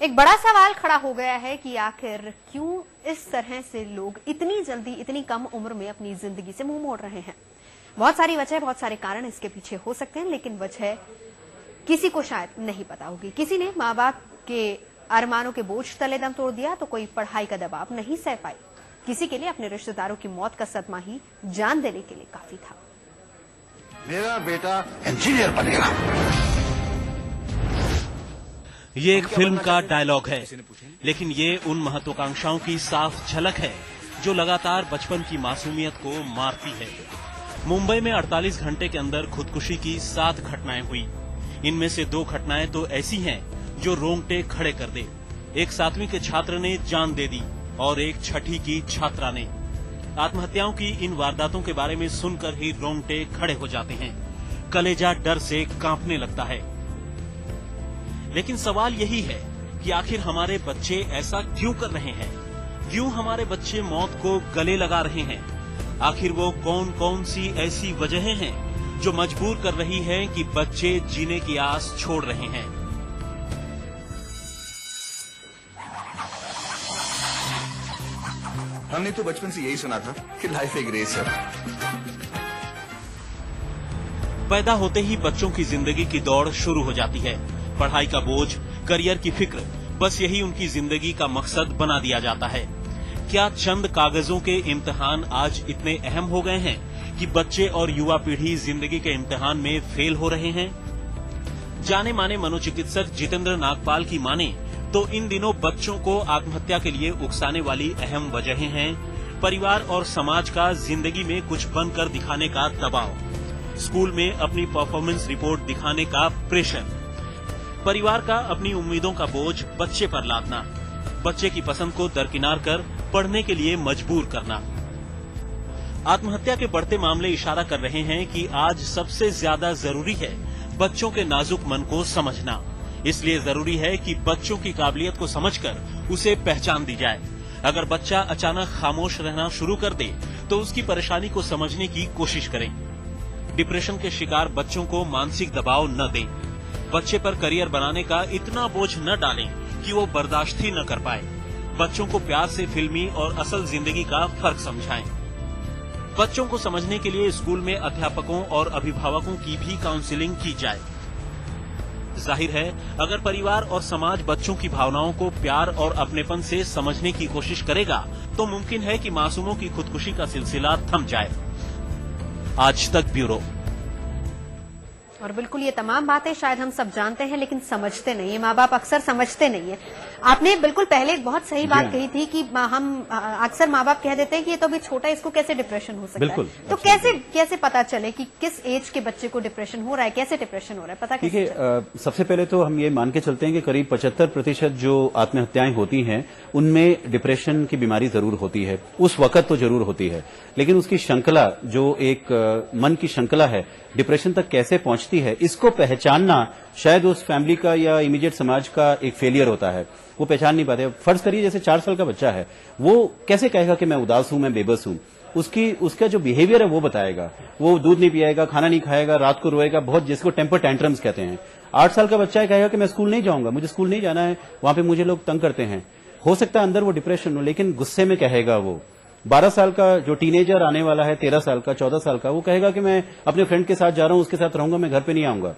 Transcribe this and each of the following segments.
एक बड़ा सवाल खड़ा हो गया है कि आखिर क्यों इस तरह से लोग इतनी जल्दी इतनी कम उम्र में अपनी जिंदगी से मुंह मोड़ रहे हैं। बहुत सारी वजह, बहुत सारे कारण इसके पीछे हो सकते हैं, लेकिन वजह किसी को शायद नहीं पता होगी। किसी ने माँ बाप के अरमानों के बोझ तले दम तोड़ दिया तो कोई पढ़ाई का दबाव नहीं सह पाई। किसी के लिए अपने रिश्तेदारों की मौत का सदमा ही जान देने के लिए काफी था। मेरा बेटा इंजीनियर बनेगा। ये एक फिल्म का डायलॉग है, लेकिन ये उन महत्वाकांक्षाओं की साफ झलक है जो लगातार बचपन की मासूमियत को मारती है। मुंबई में 48 घंटे के अंदर खुदकुशी की 7 घटनाएं हुई। इनमें से 2 घटनाएं तो ऐसी हैं जो रोंगटे खड़े कर दे। एक 7वीं के छात्र ने जान दे दी और एक 6ठी की छात्रा ने। आत्महत्याओं की इन वारदातों के बारे में सुनकर ही रोंगटे खड़े हो जाते हैं, कलेजा डर से कांपने लगता है। लेकिन सवाल यही है कि आखिर हमारे बच्चे ऐसा क्यों कर रहे हैं? क्यों हमारे बच्चे मौत को गले लगा रहे हैं? आखिर वो कौन कौन सी ऐसी वजहें हैं जो मजबूर कर रही हैं कि बच्चे जीने की आस छोड़ रहे हैं? हमने तो बचपन से यही सुना था कि लाइफ एक रेस है। पैदा होते ही बच्चों की जिंदगी की दौड़ शुरू हो जाती है। पढ़ाई का बोझ, करियर की फिक्र, बस यही उनकी जिंदगी का मकसद बना दिया जाता है। क्या चंद कागजों के इम्तिहान आज इतने अहम हो गए हैं कि बच्चे और युवा पीढ़ी जिंदगी के इम्तिहान में फेल हो रहे हैं? जाने माने मनोचिकित्सक जितेंद्र नागपाल की माने तो इन दिनों बच्चों को आत्महत्या के लिए उकसाने वाली अहम वजहें हैं परिवार और समाज का जिंदगी में कुछ बनकर दिखाने का दबाव, स्कूल में अपनी परफॉर्मेंस रिपोर्ट दिखाने का प्रेशर, परिवार का अपनी उम्मीदों का बोझ बच्चे पर लादना, बच्चे की पसंद को दरकिनार कर पढ़ने के लिए मजबूर करना। आत्महत्या के बढ़ते मामले इशारा कर रहे हैं कि आज सबसे ज्यादा जरूरी है बच्चों के नाजुक मन को समझना। इसलिए जरूरी है कि बच्चों की काबिलियत को समझकर उसे पहचान दी जाए। अगर बच्चा अचानक खामोश रहना शुरू कर दे तो उसकी परेशानी को समझने की कोशिश करें। डिप्रेशन के शिकार बच्चों को मानसिक दबाव न दें। बच्चे पर करियर बनाने का इतना बोझ न डालें कि वो बर्दाश्त ही न कर पाए। बच्चों को प्यार से फिल्मी और असल जिंदगी का फर्क समझाएं। बच्चों को समझने के लिए स्कूल में अध्यापकों और अभिभावकों की भी काउंसलिंग की जाए। जाहिर है, अगर परिवार और समाज बच्चों की भावनाओं को प्यार और अपनेपन से समझने की कोशिश करेगा तो मुमकिन है कि मासूमों की खुदकुशी का सिलसिला थम जाए। आज तक ब्यूरो। और बिल्कुल ये तमाम बातें शायद हम सब जानते हैं लेकिन समझते नहीं है। माँ बाप अक्सर समझते नहीं है। आपने बिल्कुल पहले एक बहुत सही बात कही थी कि हम अक्सर माँ बाप कह देते हैं कि ये तो अभी छोटा, इसको कैसे डिप्रेशन हो सकता है। तो कैसे पता चले कि किस एज के बच्चे को डिप्रेशन हो रहा है, कैसे डिप्रेशन हो रहा है, पता कैसे? सबसे पहले तो हम ये मान के चलते हैं कि करीब 75% जो आत्महत्याएं होती हैं उनमें डिप्रेशन की बीमारी जरूर होती है। उस वक्त तो जरूर होती है, लेकिन उसकी श्रृंखला जो एक मन की श्रृंखला है डिप्रेशन तक कैसे पहुंचती है, इसको पहचानना शायद उस फैमिली का या इमीडिएट समाज का एक फेलियर होता है। वो पहचान नहीं पाते। फर्ज करिए जैसे 4 साल का बच्चा है, वो कैसे कहेगा कि मैं उदास हूं, मैं बेबस हूं? उसका जो बिहेवियर है वो बताएगा। वो दूध नहीं पिएगा, खाना नहीं खाएगा, रात को रोएगा, बहुत जिसको टेम्पर टैंट्रम्स कहते हैं। 8 साल का बच्चा कहेगा कि मैं स्कूल नहीं जाऊंगा, मुझे स्कूल नहीं जाना है, वहां पे मुझे लोग तंग करते हैं। हो सकता है अंदर वो डिप्रेशन हो, लेकिन गुस्से में कहेगा वो। 12 साल का जो टीनेजर आने वाला है, 13 साल का, 14 साल का, वो कहेगा कि मैं अपने फ्रेंड के साथ जा रहा हूं, उसके साथ रहूंगा, मैं घर पे नहीं आऊंगा।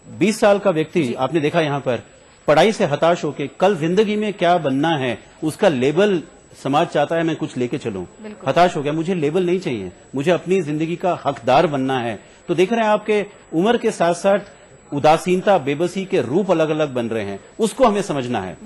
20 साल का व्यक्ति आपने देखा यहां पर पढ़ाई से हताश होकर कल जिंदगी में क्या बनना है उसका लेबल समाज चाहता है मैं कुछ लेके चलूं, हताश हो गया, मुझे लेबल नहीं चाहिए, मुझे अपनी जिंदगी का हकदार बनना है। तो देख रहे हैं आपके उम्र के साथ साथ उदासीनता, बेबसी के रूप अलग अलग बन रहे हैं, उसको हमें समझना है।